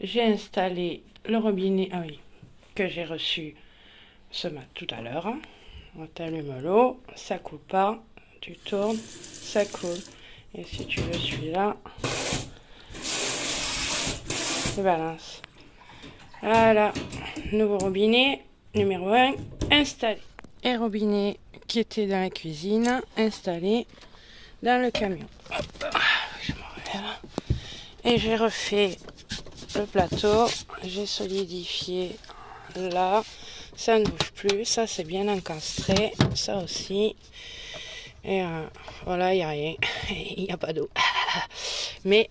j'ai installé le robinet, ah oui, que j'ai reçu ce matin tout à l'heure. On t'allume l'eau, ça coule pas, tu tournes, ça coule. Et si tu veux celui-là, je balance. Voilà, nouveau robinet, numéro 1, installé. Et robinet qui était dans la cuisine, installé dans le camion. Hop, je me relève. Et j'ai refait le plateau, j'ai solidifié là, ça ne bouge plus, ça c'est bien encastré, ça aussi. Et voilà, il n'y a rien, il n'y a pas d'eau. Mais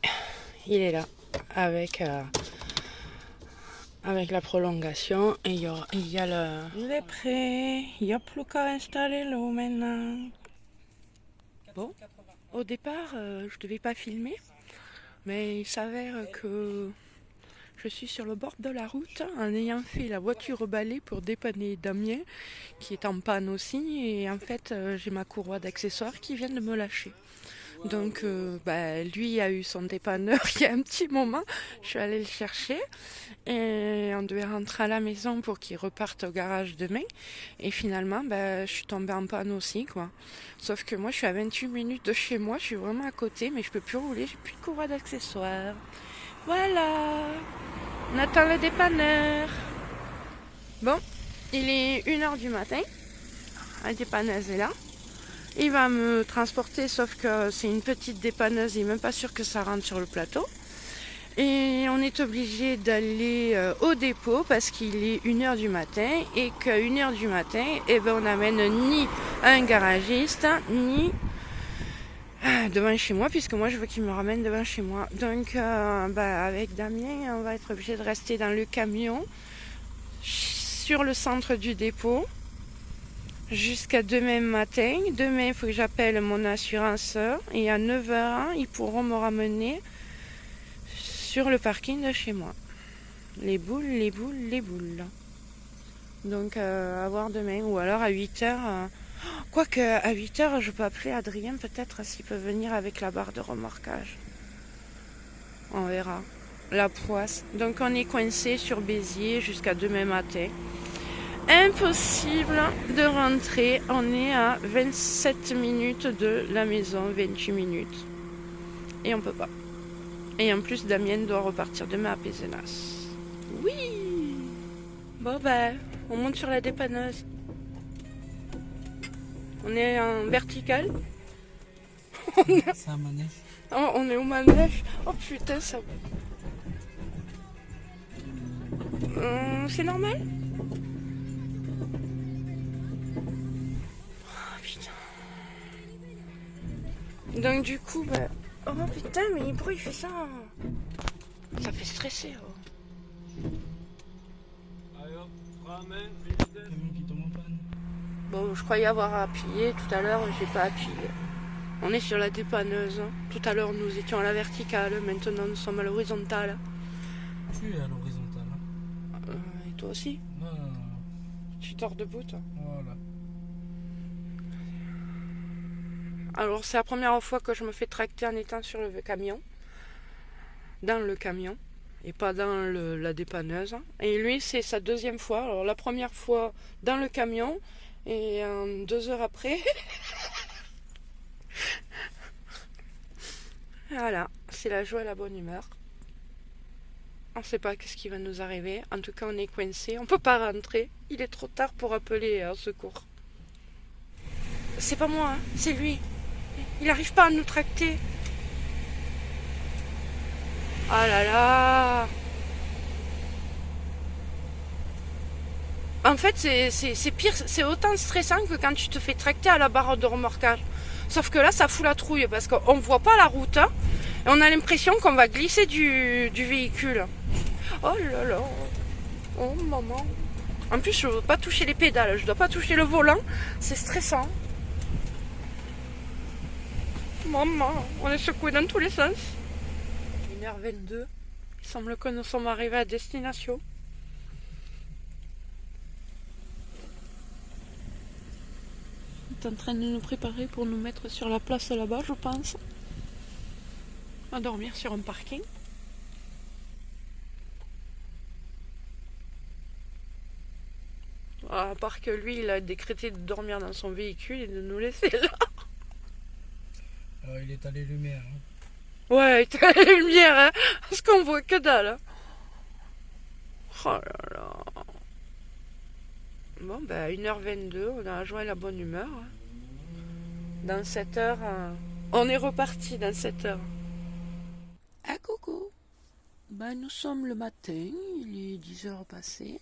il est là, avec la prolongation, et il y a le... Il est prêt, il n'y a plus qu'à installer l'eau maintenant. Bon, au départ, je devais pas filmer, mais il s'avère que je suis sur le bord de la route en ayant fait la voiture au balai pour dépanner Damien, qui est en panne aussi, et en fait, j'ai ma courroie d'accessoires qui vient de me lâcher. Donc lui a eu son dépanneur il y a un petit moment, je suis allée le chercher et on devait rentrer à la maison pour qu'il reparte au garage demain, et finalement je suis tombée en panne aussi quoi. Sauf que moi je suis à 28 minutes de chez moi, je suis vraiment à côté, mais je peux plus rouler, j'ai plus de courroie d'accessoires. Voilà, on attend le dépanneur. Bon, il est 1h du matin, la dépanneuse est là. Il va me transporter, sauf que c'est une petite dépanneuse, il n'est même pas sûr que ça rentre sur le plateau. Et on est obligé d'aller au dépôt parce qu'il est 1h du matin, et qu'à 1h du matin, on n'amène ni un garagiste, ni devant chez moi, puisque moi je veux qu'il me ramène devant chez moi. Donc avec Damien, on va être obligé de rester dans le camion sur le centre du dépôt jusqu'à demain matin. Demain, il faut que j'appelle mon assurenceur, et à 9h, ils pourront me ramener sur le parking de chez moi. Les boules, les boules, les boules. Donc à voir demain, ou alors à 8h. Quoique à 8h, je peux appeler Adrien peut-être s'il peut venir avec la barre de remorquage. On verra. La poisse. Donc on est coincé sur Béziers jusqu'à demain matin. Impossible de rentrer, on est à 27 minutes de la maison, 28 minutes. Et on peut pas. Et en plus, Damien doit repartir demain à Pézenas. Oui. Bon on monte sur la dépanneuse. On est en vertical. C'est un manège. Oh, on est au manège. Oh putain, ça... c'est normal? Donc du coup, oh putain, mais pourquoi il fait ça? Ça fait stresser. Oh. Camion qui tombe en panne. Bon, je croyais avoir appuyé tout à l'heure, j'ai pas appuyé. On est sur la dépanneuse. Tout à l'heure, nous étions à la verticale, maintenant nous sommes à l'horizontale. Tu es à l'horizontale. Et toi aussi? Non. Tu dors debout, toi? Voilà. Alors, c'est la première fois que je me fais tracter en étant sur le camion. Dans le camion. Et pas dans la dépanneuse. Et lui, c'est sa deuxième fois. Alors, la première fois dans le camion. Et 2 heures après... Voilà, c'est la joie et la bonne humeur. On ne sait pas qu'est-ce qui va nous arriver. En tout cas, on est coincé. On ne peut pas rentrer. Il est trop tard pour appeler au secours. C'est pas moi, hein, c'est lui. Il n'arrive pas à nous tracter. Ah là là. En fait, c'est pire. C'est autant stressant que quand tu te fais tracter à la barre de remorquage. Sauf que là, ça fout la trouille parce qu'on ne voit pas la route. Hein, et on a l'impression qu'on va glisser du véhicule. Oh là là. Oh maman. En plus, je ne veux pas toucher les pédales. Je ne dois pas toucher le volant. C'est stressant. Maman, on est secoué dans tous les sens. 1h22. Il semble que nous sommes arrivés à destination. On est en train de nous préparer pour nous mettre sur la place là-bas, je pense. On va dormir sur un parking. À part que lui, il a décrété de dormir dans son véhicule et de nous laisser là. Il est à les lumières. Hein. Ouais, t'as la lumière, hein, parce qu'on voit que dalle. Hein. Oh là là. Bon, ben, 1h22, on a joint la bonne humeur. Hein. Dans 7 heures, on est reparti dans 7 heures. Ah, coucou. Ben, nous sommes le matin, il est 10h passé.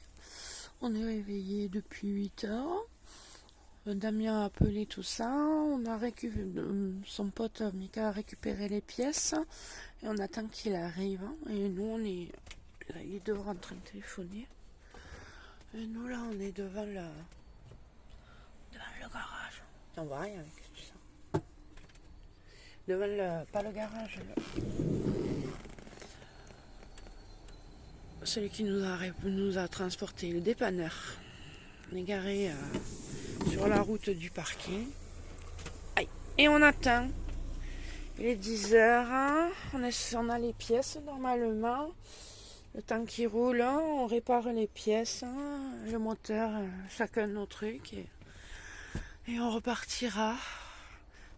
On est réveillé depuis 8 heures. Damien a appelé tout ça. On a son pote Mika a récupéré les pièces. Et on attend qu'il arrive. Et nous, on est là, il est dehors en train de téléphoner. Et nous, là, on est devant le garage. On voit rien avec tout ça. Devant pas le garage. Celui qui nous a transporté, le dépanneur. On est garé sur la route du parking. Aïe. Et on attend. Il est 10h. Hein. On a les pièces normalement. Le temps qui roule, hein, on répare les pièces, hein, le moteur, chacun de nos trucs. Et on repartira.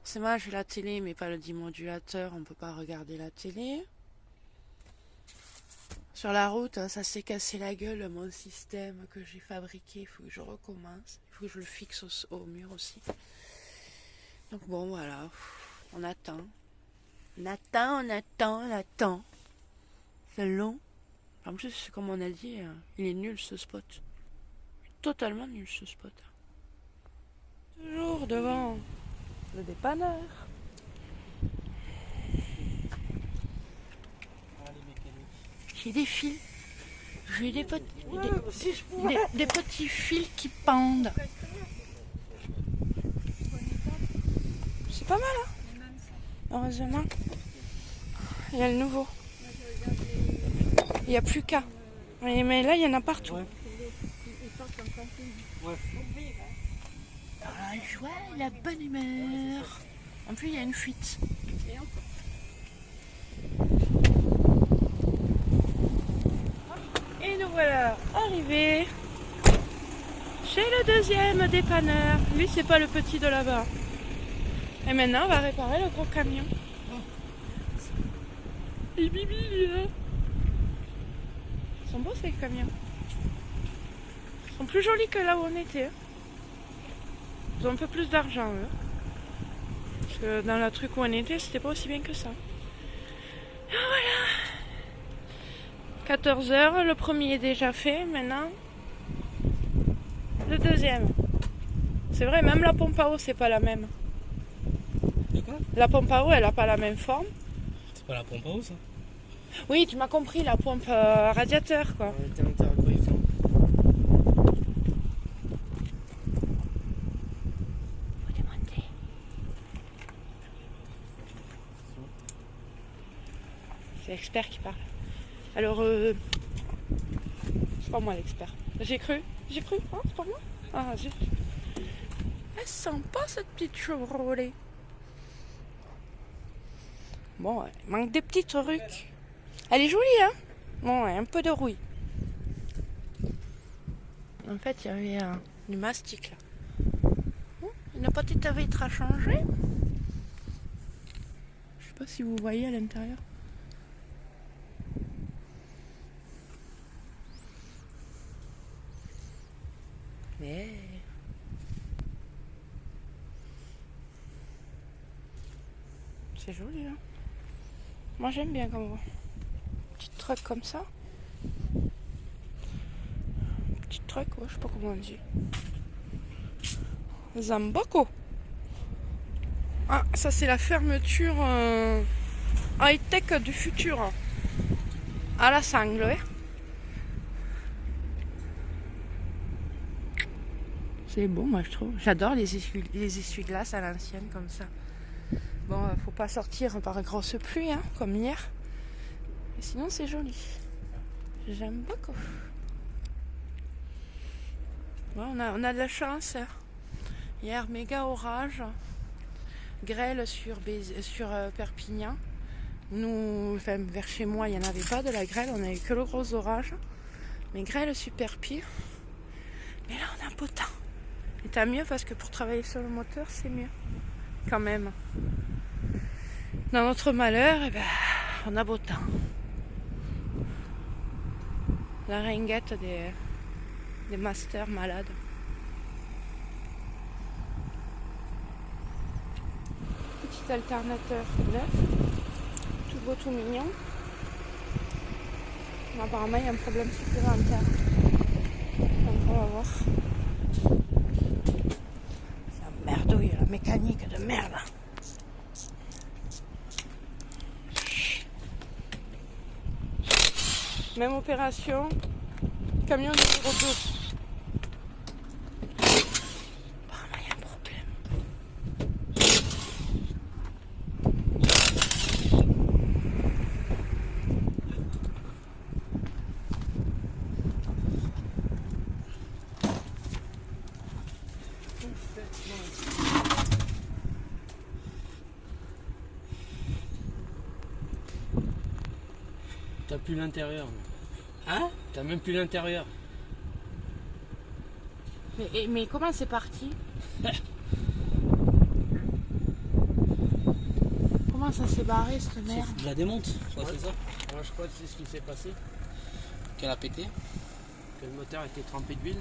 C'est moi, j'ai la télé, mais pas le démodulateur. On ne peut pas regarder la télé. Sur la route, ça s'est cassé la gueule, mon système que j'ai fabriqué. Il faut que je recommence. Il faut que je le fixe au mur aussi. Donc bon, voilà. On attend. On attend. C'est long. En plus, comme on a dit, il est nul ce spot. Totalement nul ce spot. Toujours devant le dépanneur. J'ai des fils. J'ai des petits fils qui pendent. C'est pas mal, hein? Heureusement. Il y a le nouveau. Il n'y a plus qu'à. Mais là, il y en a partout. Ouais. La joie, la bonne humeur. En plus, il y a une fuite. Et nous voilà arrivés chez le deuxième dépanneur. Lui, c'est pas le petit de là-bas. Et maintenant, on va réparer le gros camion. Et Bibi, il est là. Ils sont beaux ces camions. Ils sont plus jolis que là où on était. Ils ont un peu plus d'argent eux. Parce que dans le truc où on était, c'était pas aussi bien que ça. Et voilà. 14h, le premier est déjà fait. Maintenant, le deuxième. C'est vrai, même la pompe à eau, c'est pas la même. De quoi? La pompe à eau, elle a pas la même forme. C'est pas la pompe à eau, ça? Oui, tu m'as compris, la pompe radiateur, quoi. C'est l'expert qui parle. Alors, c'est pas moi l'expert. J'ai cru, hein, c'est pas moi. Ah, zut. Elle sent pas cette petite Chevrolet. Bon, ouais, il manque des petits trucs. Elle est jolie, hein? Bon, ouais, un peu de rouille. En fait, il y avait du mastic, là. Une petite vitre à changer. Je sais pas si vous voyez à l'intérieur. Mais... c'est joli, hein? Moi, j'aime bien comme petit truc comme ça. Petit truc, ouais, je sais pas comment on dit. Zamboko. Ah, ça c'est la fermeture high-tech du futur. À la sangle, ouais. C'est beau, moi je trouve. J'adore les essuie-glaces à l'ancienne comme ça. Bon, faut pas sortir par grosse pluie, hein, comme hier. Mais sinon, c'est joli. J'aime beaucoup. Bon, on a de la chance. Hier, méga orage. Grêle sur Perpignan. Nous, enfin, vers chez moi, il n'y en avait pas de la grêle. On n'avait que le gros orage. Mais grêle sur Perpignan. Mais là, on a beau temps. Et t'as mieux parce que pour travailler sur le moteur, c'est mieux. Quand même. Dans notre malheur, eh ben, on a beau temps. La ringuette des masters malades. Petit alternateur neuf. Tout beau, tout mignon. Mais apparemment, il y a un problème supplémentaire. Donc, on va voir. Ça merdouille, la mécanique de merde. Même opération, camion numéro 2. Apparemment, il y a un problème. T'as plus l'intérieur. Hein? T'as même plus l'intérieur. Mais comment c'est parti? Comment ça s'est barré cette merde? Je la démonte, je crois Ouais. que c'est ça. Moi, je crois que c'est ce qui s'est passé, Qu'elle a pété. que le moteur était trempé d'huile.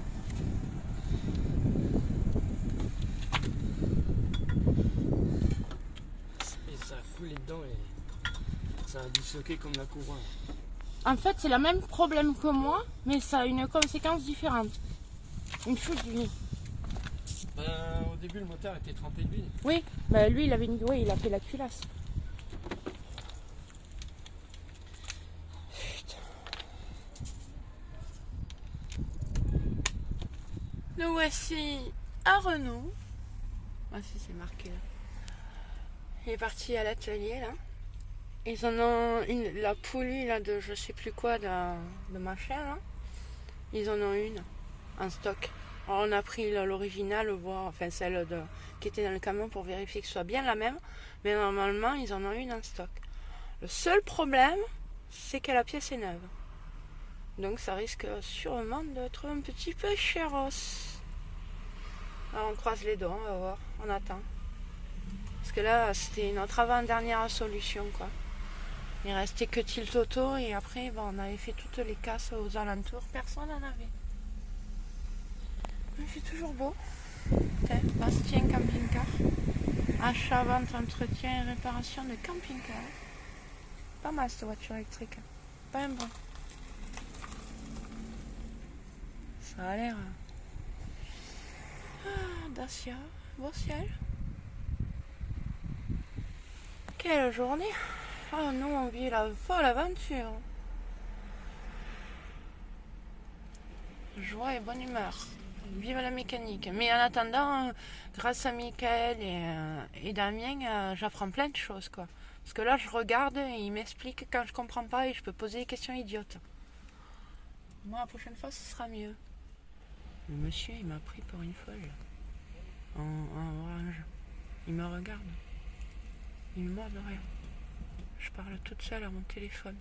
Et ça a coulé dedans et ça a disloqué comme la couronne. En fait, c'est le même problème que moi, mais ça a une conséquence différente. Une chute d'huile. Au début, le moteur était trempé d'huile. Oui, bah lui, il avait une... oui, il a fait la culasse. Putain. Nous voici à Renault. Ah si, c'est marqué là. Il est parti à l'atelier là. Ils en ont une, la poulie là de je sais plus quoi de machin là. Ils en ont une en stock. Alors on a pris l'original, voir, enfin celle qui était dans le camion pour vérifier que ce soit bien la même. Mais normalement ils en ont une en stock. Le seul problème, c'est que la pièce est neuve. Donc ça risque sûrement d'être un petit peu chéros. Alors on croise les doigts, on va voir, on attend. Parce que là c'était notre avant-dernière solution quoi. Il restait que Tilt Auto et après on avait fait toutes les casses aux alentours, personne n'en avait. Il fait toujours beau. Tiens, Bastien Camping-Car. Achat, vente, entretien et réparation de camping-car. Pas mal cette voiture électrique. Pas un bon. Ça a l'air. Dacia, beau ciel. Quelle journée! Oh, nous on vit la folle aventure. Joie et bonne humeur. Vive la mécanique. Mais en attendant, grâce à Michael et Damien, j'apprends plein de choses quoi. Parce que là je regarde et ils m'expliquent quand je comprends pas et je peux poser des questions idiotes. Moi la prochaine fois ce sera mieux. Le monsieur il m'a pris pour une folle. En orange. Il me regarde. Il me mord de rien. Je parle toute seule à mon téléphone.